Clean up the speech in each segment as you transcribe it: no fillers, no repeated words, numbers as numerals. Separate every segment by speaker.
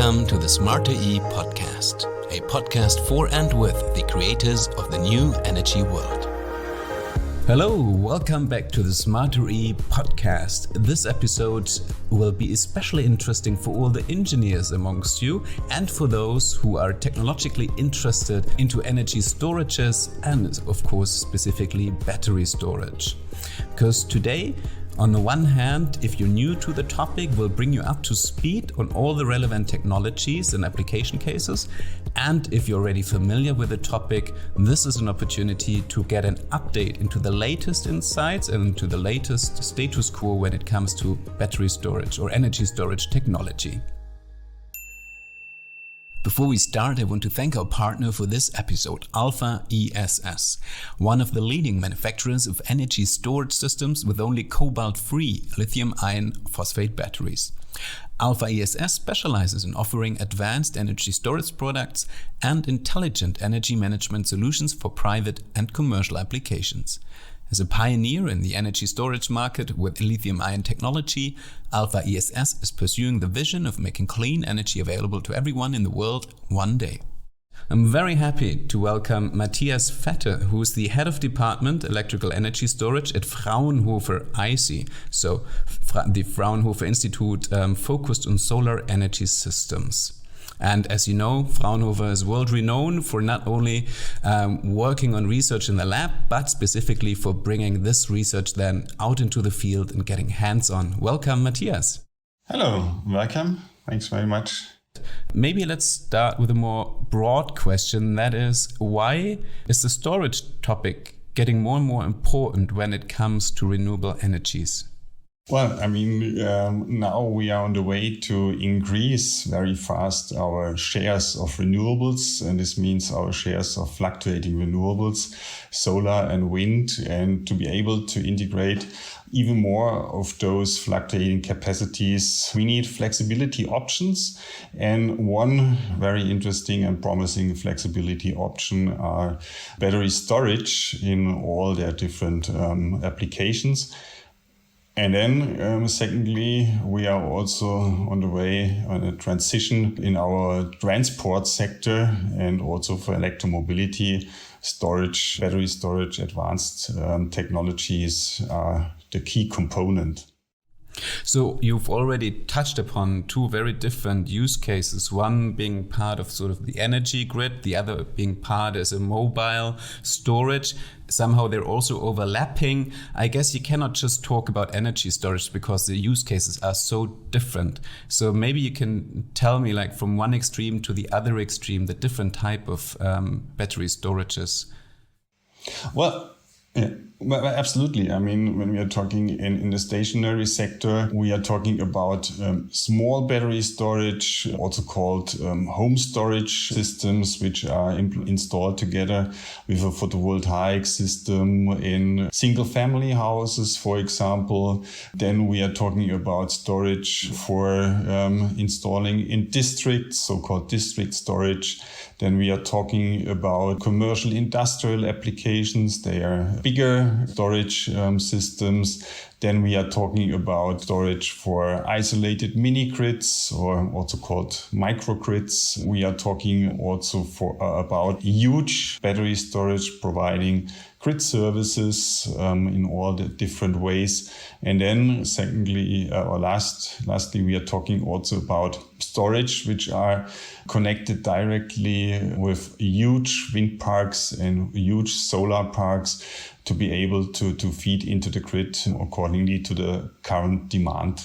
Speaker 1: Welcome to the Smarter E podcast, a podcast for and with the creators of the new energy world. Hello, welcome back to the Smarter E podcast. This episode will be especially interesting for all the engineers amongst you and for those who are technologically interested into energy storages and, of course, specifically battery storage. Because today, on the one hand, if you're new to the topic, we'll bring you up to speed on all the relevant technologies and application cases. And if you're already familiar with the topic, this is an opportunity to get an update into the latest insights and into the latest status quo when it comes to battery storage or energy storage technology. Before we start, I want to thank our partner for this episode, Fraunhofer ISE, one of the leading manufacturers of energy storage systems with only cobalt-free lithium iron phosphate batteries. Fraunhofer ISE specializes in offering advanced energy storage products and intelligent energy management solutions for private and commercial applications. As a pioneer in the energy storage market with lithium-ion technology, Fraunhofer ISE is pursuing the vision of making clean energy available to everyone in the world one day. I'm very happy to welcome Matthias Vetter, who is the head of department Electrical Energy Storage at Fraunhofer ISE, so the Fraunhofer Institute focused on solar energy systems. And as you know, Fraunhofer is world-renowned for not only working on research in the lab, but specifically for bringing this research then out into the field and getting hands-on. Welcome, Matthias.
Speaker 2: Hello, welcome. Thanks very much.
Speaker 1: Maybe let's start with a more broad question. That is, why is the storage topic getting more and more important when it comes to renewable energies?
Speaker 2: Well, now we are on the way to increase very fast our shares of renewables, and this means our shares of fluctuating renewables, solar and wind, and to be able to integrate even more of those fluctuating capacities, we need flexibility options. And one very interesting and promising flexibility option are battery storage in all their different applications. And then, secondly, we are also on the way on a transition in our transport sector and also for electromobility storage, battery storage, advanced technologies are the key component.
Speaker 1: So you've already touched upon two very different use cases, one being part of sort of the energy grid, the other being part as a mobile storage. Somehow they're also overlapping. I guess you cannot just talk about energy storage because the use cases are so different. So maybe you can tell me, like, from one extreme to the other extreme, the different type of battery storages.
Speaker 2: Well, absolutely. I mean, when we are talking in the stationary sector, we are talking about small battery storage, also called home storage systems, which are installed together with a photovoltaic system in single-family houses, for example. Then we are talking about storage for installing in districts, so-called district storage. Then we are talking about commercial industrial applications. They are bigger storage systems. Then we are talking about storage for isolated mini-grids, or also called microgrids. We are talking also about huge battery storage providing grid services in all the different ways. And then lastly, we are talking also about storage, which are connected directly with huge wind parks and huge solar parks to be able to feed into the grid accordingly to the current demand.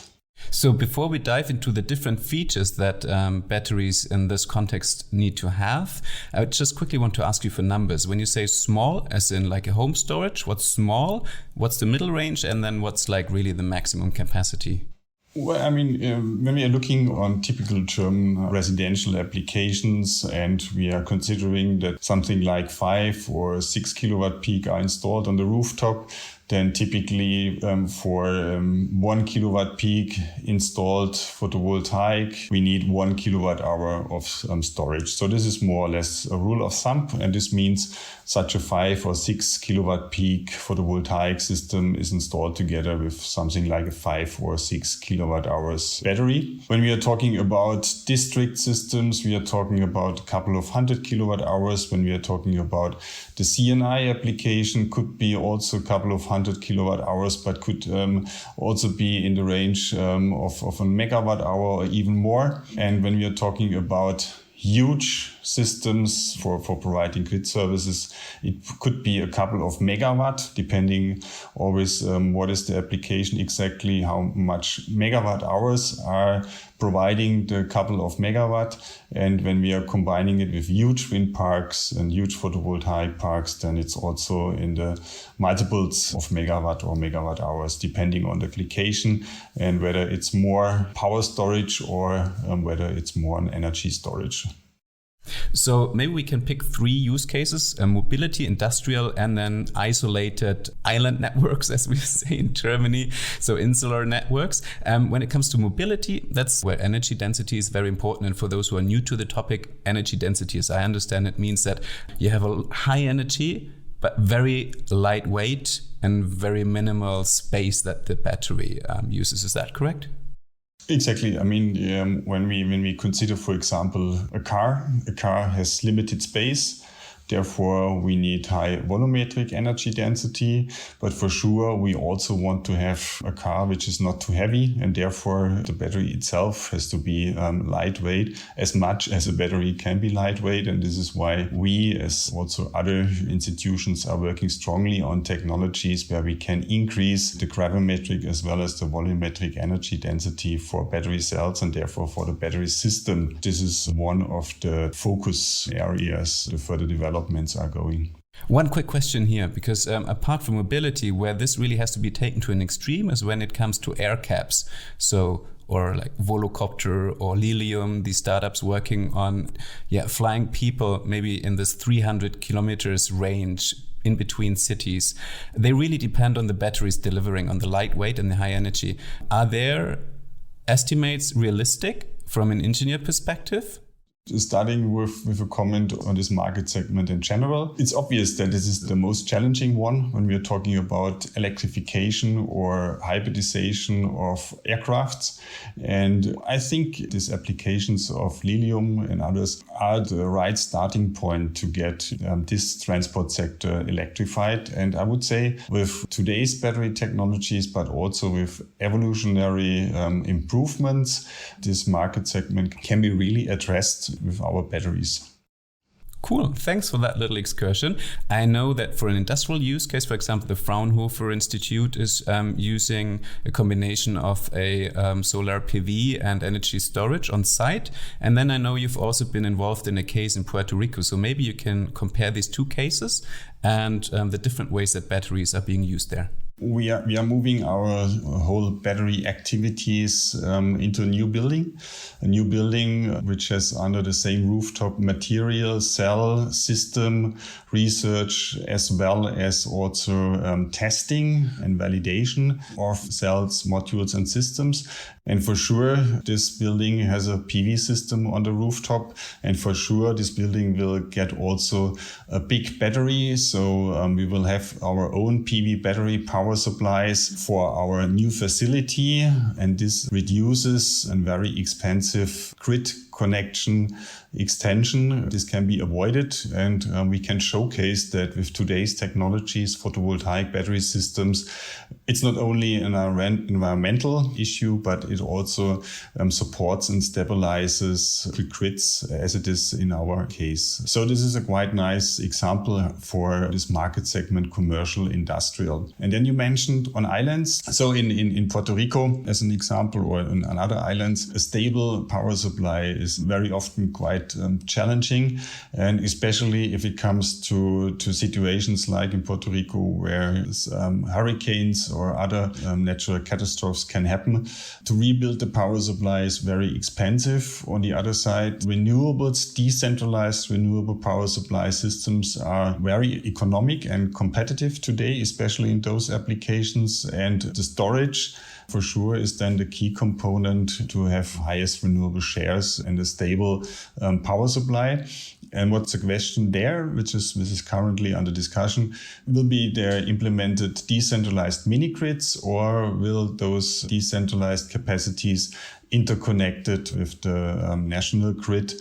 Speaker 1: So before we dive into the different features that batteries in this context need to have, I would just quickly want to ask you for numbers. When you say small, as in like a home storage, what's small, what's the middle range, and then what's like really the maximum capacity?
Speaker 2: Well, when we are looking on typical German residential applications and we are considering that something like 5 or 6 kilowatt peak are installed on the rooftop, then typically for 1 kilowatt peak installed photovoltaic, we need 1 kilowatt hour of storage. So this is more or less a rule of thumb, and this means such a 5 or 6 kilowatt peak photovoltaic system is installed together with something like a 5 or 6 kilowatt hours battery. When we are talking about district systems, we are talking about a couple of 100 kilowatt hours. When we are talking about the CNI application, could be also a couple of 100 kilowatt hours, but could also be in the range of a megawatt hour or even more. And when we are talking about huge systems for providing grid services, it could be a couple of megawatt, depending always what is the application exactly, how much megawatt hours are providing the couple of megawatt. And when we are combining it with huge wind parks and huge photovoltaic parks, then it's also in the multiples of megawatt or megawatt hours, depending on the application and whether it's more power storage or whether it's more an energy storage.
Speaker 1: So maybe we can pick 3 use cases: mobility, industrial, and then isolated island networks, as we say in Germany, so insular networks. When it comes to mobility, that's where energy density is very important. And for those who are new to the topic, energy density, as I understand it, means that you have a high energy, but very lightweight and very minimal space that the battery uses. Is that correct?
Speaker 2: Exactly. I mean, when we consider, for example, a car has limited space. Therefore, we need high volumetric energy density. But for sure, we also want to have a car which is not too heavy. And therefore, the battery itself has to be lightweight, as much as a battery can be lightweight. And this is why we, as also other institutions, are working strongly on technologies where we can increase the gravimetric as well as the volumetric energy density for battery cells and therefore for the battery system. This is one of the focus areas, the further developments are going.
Speaker 1: One quick question here, because apart from mobility, where this really has to be taken to an extreme is when it comes to air caps. So, or like Volocopter or Lilium, these startups working on flying people maybe in this 300 kilometers range in between cities. They really depend on the batteries delivering on the lightweight and the high energy. Are their estimates realistic from an engineer perspective?
Speaker 2: Starting with a comment on this market segment in general, it's obvious that this is the most challenging one when we are talking about electrification or hybridization of aircrafts. And I think these applications of Lilium and others are the right starting point to get this transport sector electrified. And I would say with today's battery technologies, but also with evolutionary improvements, this market segment can be really addressed with our batteries.
Speaker 1: Cool. Thanks for that little excursion. I know that for an industrial use case, for example, the Fraunhofer Institute is using a combination of a solar PV and energy storage on site. And then I know you've also been involved in a case in Puerto Rico. So maybe you can compare these 2 cases and the different ways that batteries are being used there.
Speaker 2: We are moving our whole battery activities into a new building which has under the same rooftop material, cell, system, research, as well as also testing and validation of cells, modules and systems. And for sure, this building has a PV system on the rooftop. And for sure, this building will get also a big battery. So we will have our own PV battery power supplies for our new facility. And this reduces a very expensive grid connection extension. This can be avoided, and we can showcase that with today's technologies, photovoltaic battery systems, it's not only an environmental issue, but it also supports and stabilizes the grids as it is in our case. So this is a quite nice example for this market segment, commercial, industrial. And then you mentioned on islands. So in Puerto Rico, as an example, or on other islands, a stable power supply is very often quite challenging. And especially if it comes to situations like in Puerto Rico, where hurricanes or other natural catastrophes can happen. To rebuild the power supply is very expensive. On the other side, renewables, decentralized renewable power supply systems are very economic and competitive today, especially in those applications. And the storage, for sure, is then the key component to have highest renewable shares and a stable power supply. And what's the question there, which is currently under discussion, will be there implemented decentralized mini-grids, or will those decentralized capacities interconnected with the national grid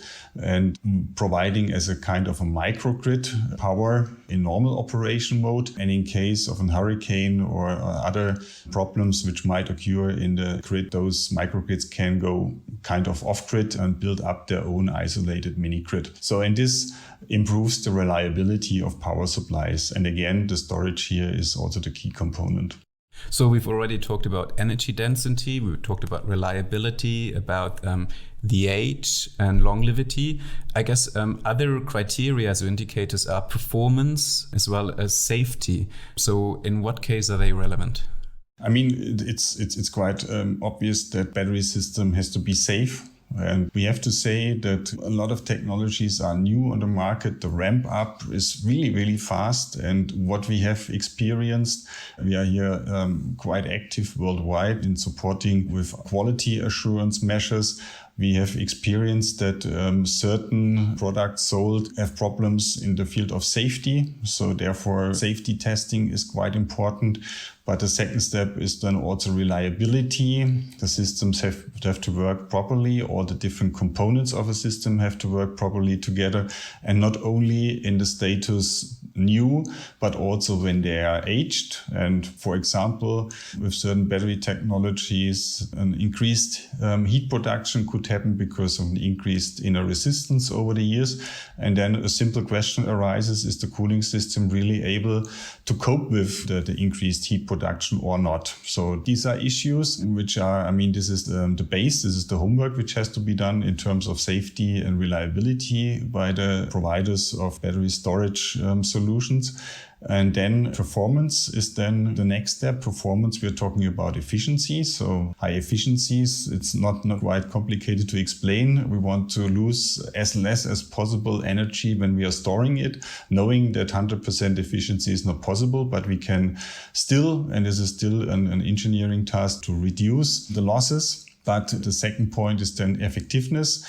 Speaker 2: and providing as a kind of a microgrid power in normal operation mode. And in case of a hurricane or other problems which might occur in the grid, those microgrids can go kind of off-grid and build up their own isolated mini-grid. So, and this improves the reliability of power supplies. And again, the storage here is also the key component.
Speaker 1: So we've already talked about energy density, we've talked about reliability, about the age and longevity. I guess other criteria or indicators are performance as well as safety. So in what case are they relevant?
Speaker 2: I mean, it's quite obvious that battery system has to be safe. And we have to say that a lot of technologies are new on the market. The ramp up is really, really fast. And what we have experienced, we are here quite active worldwide in supporting with quality assurance measures. We have experienced that certain products sold have problems in the field of safety. So therefore, safety testing is quite important. But the second step is then also reliability. The systems have to work properly. All the different components of a system have to work properly together. And not only in the status new, but also when they are aged. And for example, with certain battery technologies, an increased heat production could happen because of an increased inner resistance over the years. And then a simple question arises, is the cooling system really able to cope with the increased heat production or not? So these are issues which are, this is the base, this is the homework which has to be done in terms of safety and reliability by the providers of battery storage solutions. And then performance is then the next step. Performance, we're talking about efficiency. So high efficiencies, it's not quite complicated to explain. We want to lose as less as possible energy when we are storing it, knowing that 100% efficiency is not possible, but we can still, and this is still an engineering task, to reduce the losses. But the second point is then effectiveness.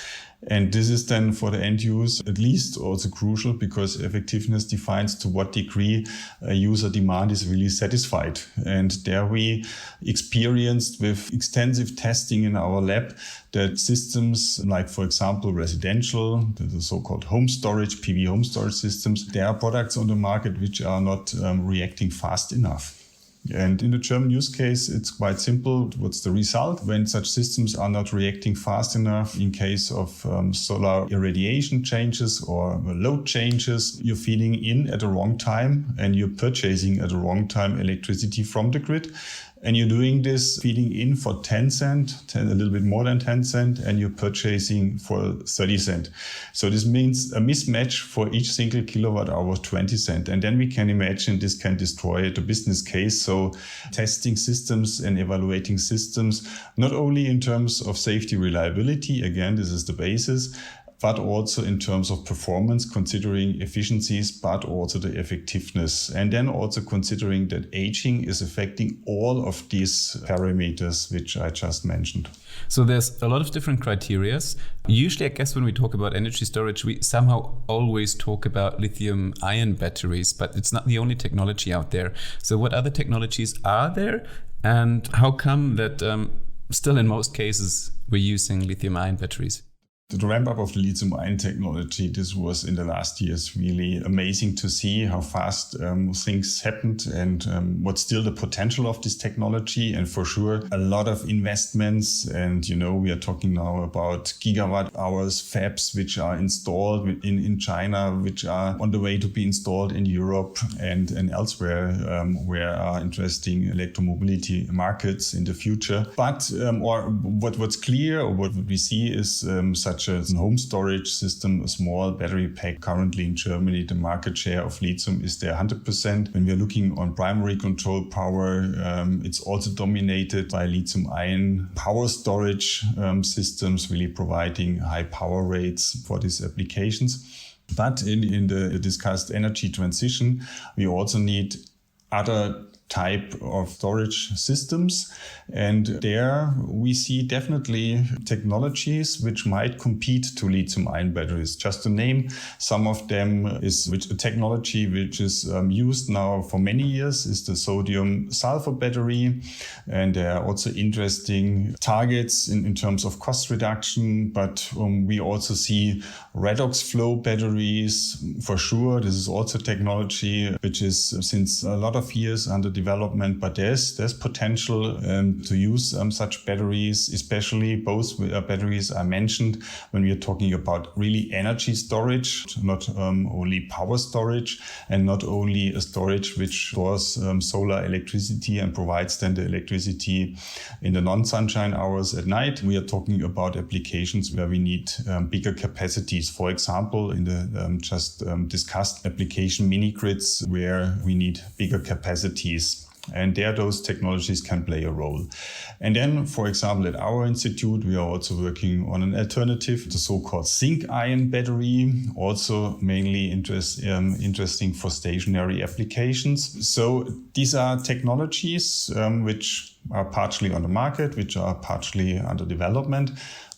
Speaker 2: And this is then for the end use at least also crucial, because effectiveness defines to what degree user demand is really satisfied. And there we experienced with extensive testing in our lab that systems like, for example, residential, the so-called home storage, PV home storage systems, there are products on the market which are not reacting fast enough. And in the German use case, it's quite simple. What's the result? When such systems are not reacting fast enough in case of solar irradiation changes or load changes, you're feeding in at the wrong time and you're purchasing at the wrong time electricity from the grid. And you're doing this feeding in for 10 cents, a little bit more than 10 cents, and you're purchasing for 30 cents. So this means a mismatch for each single kilowatt hour of 20 cents. And then we can imagine this can destroy the business case. So testing systems and evaluating systems, not only in terms of safety reliability, again, this is the basis, but also in terms of performance, considering efficiencies, but also the effectiveness. And then also considering that aging is affecting all of these parameters, which I just mentioned.
Speaker 1: So there's a lot of different criteria. Usually, I guess when we talk about energy storage, we somehow always talk about lithium-ion batteries, but it's not the only technology out there. So what other technologies are there? And how come that still in most cases we're using lithium-ion batteries?
Speaker 2: The ramp up of the lithium-ion technology, this was in the last years really amazing to see how fast things happened and what's still the potential of this technology. And for sure, a lot of investments. And, we are talking now about gigawatt hours fabs, which are installed in China, which are on the way to be installed in Europe and elsewhere, where are interesting electromobility markets in the future. But what's clear or what we see is such such as a home storage system, a small battery pack. Currently in Germany, the market share of lithium is there 100%. When we are looking on primary control power, it's also dominated by lithium-ion power storage systems, really providing high power rates for these applications. But in the discussed energy transition, we also need other type of storage systems. And there we see definitely technologies which might compete to lithium-ion batteries. Just to name some of them is a technology which is used now for many years is the sodium-sulfur battery. And there are also interesting targets in terms of cost reduction. But we also see redox flow batteries for sure. This is also technology which is since a lot of years under development, but there's potential to use such batteries, especially both batteries I mentioned when we are talking about really energy storage, not only power storage and not only a storage which stores solar electricity and provides then the electricity in the non-sunshine hours at night. We are talking about applications where we need bigger capacities. For example, in the just discussed application mini grids where we need bigger capacities. And there those technologies can play a role. And then, for example, at our institute, we are also working on an alternative, the so-called zinc-ion battery, also mainly interesting for stationary applications. So these are technologies which are partially on the market, which are partially under development.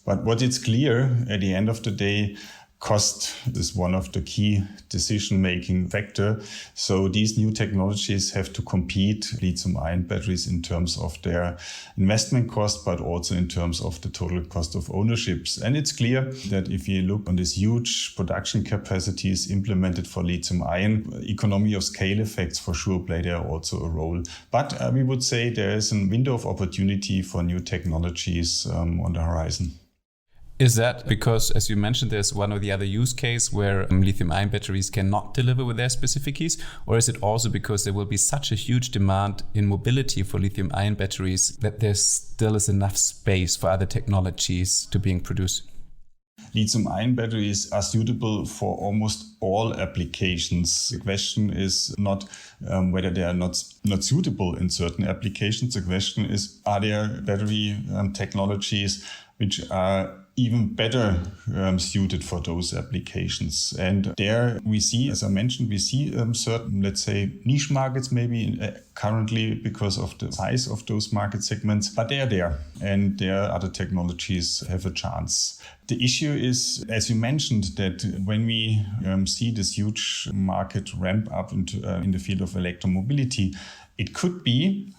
Speaker 2: But what is clear at the end of the day, cost is one of the key decision-making factor. So these new technologies have to compete lithium-ion batteries in terms of their investment cost, but also in terms of the total cost of ownerships. And it's clear that if you look on these huge production capacities implemented for lithium-ion, economy of scale effects for sure play there also a role. But we would say there is a window of opportunity for new technologies on the horizon.
Speaker 1: Is that because, as you mentioned, there's one or the other use case where lithium-ion batteries cannot deliver with their specific keys? Or is it also because there will be such a huge demand in mobility for lithium-ion batteries that there still is enough space for other technologies to being produced?
Speaker 2: Lithium-ion batteries are suitable for almost all applications. The question is not whether they are not suitable in certain applications. The question is, are there battery technologies which are even better suited for those applications? And there we see, as I mentioned, we see certain, let's say, niche markets maybe currently because of the size of those market segments, but they are there and there other technologies have a chance. The issue is, as you mentioned, that when we see this huge market ramp up in the field of electromobility, it could be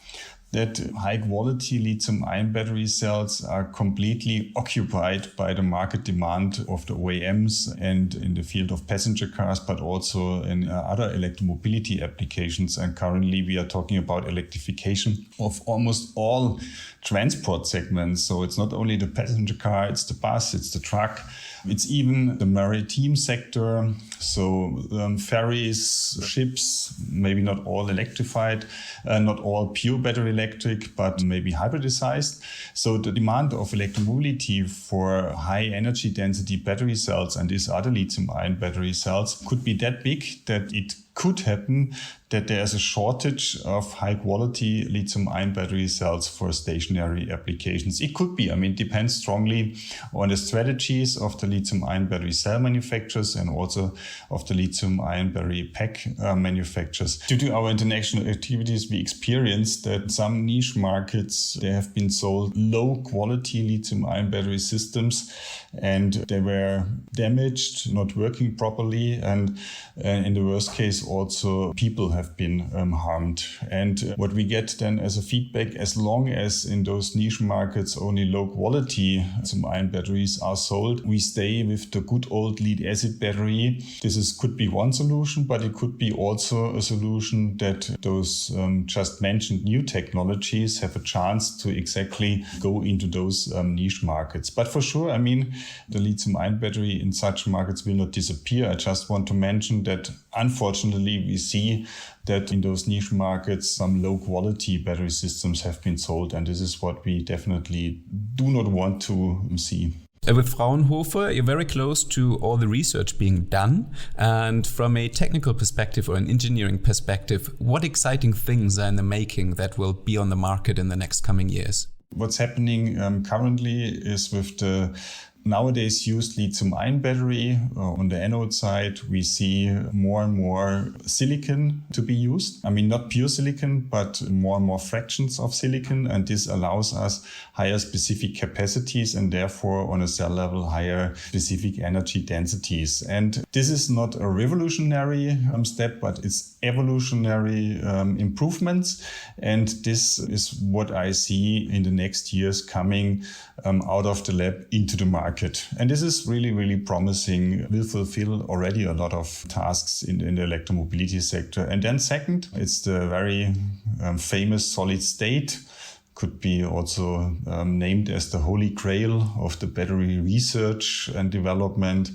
Speaker 2: that high-quality lithium-ion battery cells are completely occupied by the market demand of the OEMs and in the field of passenger cars, but also in other electromobility applications. And currently we are talking about electrification of almost all transport segments. So it's not only the passenger car, it's the bus, it's the truck, it's even the maritime sector. So ferries, ships, maybe not all electrified, not all pure battery electric, but maybe hybridized. So the demand of electromobility for high energy density battery cells and these other lithium-ion battery cells could be that big that it could happen that there's a shortage of high quality lithium-ion battery cells for stationary applications. It could be, it depends strongly on the strategies of the lithium-ion battery cell manufacturers and also of the lithium-ion battery pack manufacturers. Due to our international activities, we experienced that some niche markets, they have been sold low quality lithium-ion battery systems and they were damaged, not working properly, and in the worst case also people have been harmed. And what we get then as a feedback, as long as in those niche markets only low quality lithium-ion batteries are sold, we stay with the good old lead acid battery. This could be one solution, but it could be also a solution that those just mentioned new technologies have a chance to exactly go into those niche markets. But for sure, the lithium-ion battery in such markets will not disappear. I just want to mention that unfortunately we see that in those niche markets some low quality battery systems have been sold, and this is what we definitely do not want to see.
Speaker 1: With Fraunhofer, you're very close to all the research being done. And from a technical perspective or an engineering perspective, what exciting things are in the making that will be on the market in the next coming years?
Speaker 2: What's happening currently is with the nowadays used lithium-ion battery. On the anode side, we see more and more silicon to be used. I mean, not pure silicon, but more and more fractions of silicon. And this allows us higher specific capacities and therefore on a cell level, higher specific energy densities. And this is not a revolutionary step, but it's evolutionary improvements. And this is what I see in the next years coming out of the lab into the market. And this is really, really promising. Will fulfill already a lot of tasks in the electromobility sector. And then second, it's the very famous solid state. Could be also named as the holy grail of the battery research and development.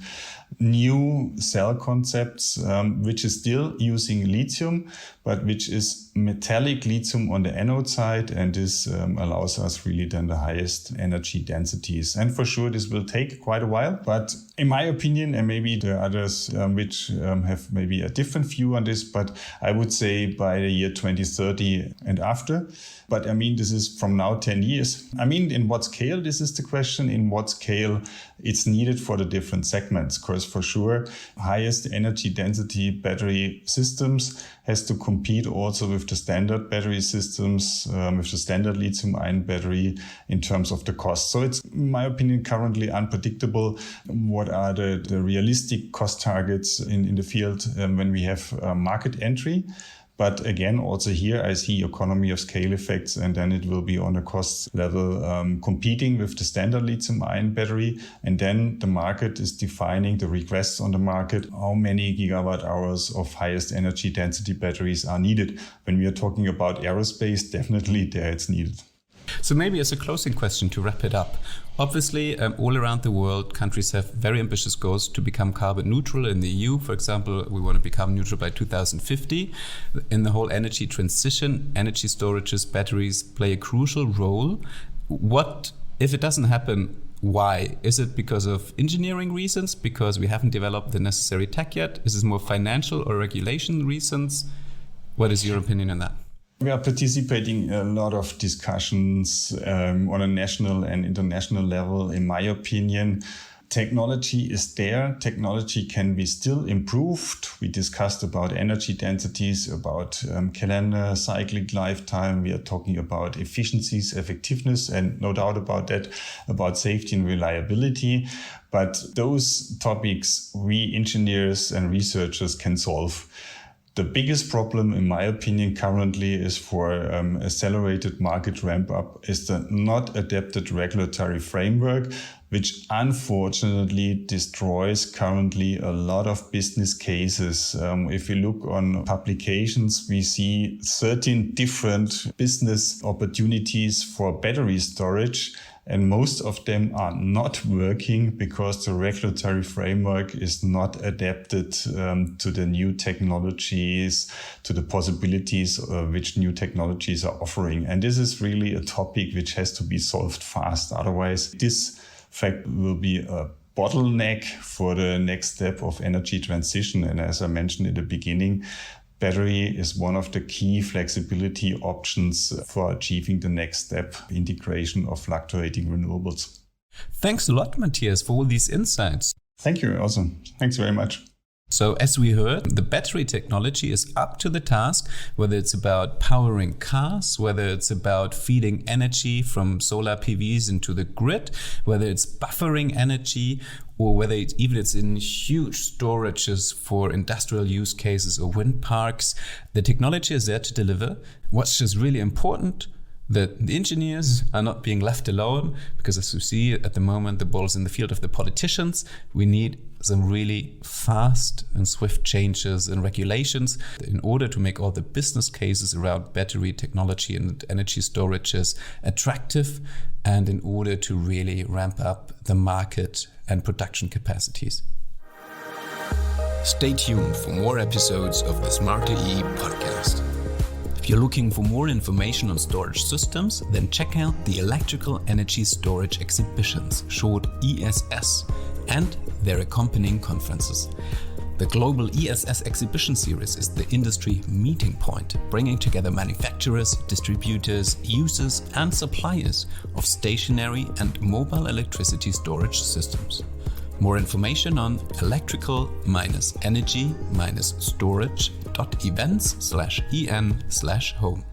Speaker 2: New cell concepts, which is still using lithium, but which is metallic lithium on the anode side. And this allows us really then the highest energy densities. And for sure, this will take quite a while. But in my opinion, and maybe the others which have maybe a different view on this, but I would say by the year 2030 and after. But I mean, this is from now 10 years. I mean, in what scale? This is the question. In what scale it's needed for the different segments? Because for sure, highest energy density battery systems has to compete also with the standard battery systems, with the standard lithium-ion battery in terms of the cost. So it's, in my opinion, currently unpredictable. What are the realistic cost targets in the field when we have market entry? But again, also here I see economy of scale effects, and then it will be on a cost level competing with the standard lithium-ion battery. And then the market is defining the requests on the market, how many gigawatt hours of highest energy density batteries are needed. When we are talking about aerospace, definitely there it's needed.
Speaker 1: So maybe as a closing question to wrap it up, obviously all around the world, countries have very ambitious goals to become carbon neutral. In the EU, for example, we want to become neutral by 2050. In the whole energy transition, energy storages, batteries play a crucial role. What, if it doesn't happen, why? Is it because of engineering reasons? Because we haven't developed the necessary tech yet? Is it more financial or regulation reasons? What is your opinion on that?
Speaker 2: We are participating in a lot of discussions on a national and international level. In my opinion, technology is there. Technology can be still improved. We discussed about energy densities, about calendar cyclic lifetime. We are talking about efficiencies, effectiveness, and no doubt about that, about safety and reliability. But those topics we engineers and researchers can solve. The biggest problem, in my opinion, currently is for accelerated market ramp up is the not adapted regulatory framework, which unfortunately destroys currently a lot of business cases. If you look on publications, we see 13 different business opportunities for battery storage. And most of them are not working because the regulatory framework is not adapted to the new technologies, to the possibilities which new technologies are offering. And this is really a topic which has to be solved fast. Otherwise, this fact will be a bottleneck for the next step of energy transition. And as I mentioned in the beginning, battery is one of the key flexibility options for achieving the next step, integration of fluctuating renewables.
Speaker 1: Thanks a lot, Matthias, for all these insights.
Speaker 2: Thank you, also. Thanks very much.
Speaker 1: So as we heard, the battery technology is up to the task, whether it's about powering cars, whether it's about feeding energy from solar PVs into the grid, whether it's buffering energy, or whether it's in huge storages for industrial use cases or wind parks. The technology is there to deliver. What's just really important, that the engineers are not being left alone, because as you see at the moment, the ball's in the field of the politicians. We need some really fast and swift changes in regulations in order to make all the business cases around battery technology and energy storages attractive, and in order to really ramp up the market and production capacities. Stay tuned for more episodes of the Smarter E podcast. If you're looking for more information on storage systems, then check out the Electrical Energy Storage Exhibitions, short ESS, and their accompanying conferences. The Global ESS Exhibition Series is the industry meeting point, bringing together manufacturers, distributors, users, and suppliers of stationary and mobile electricity storage systems. More information on electrical-energy-storage.events/en/home.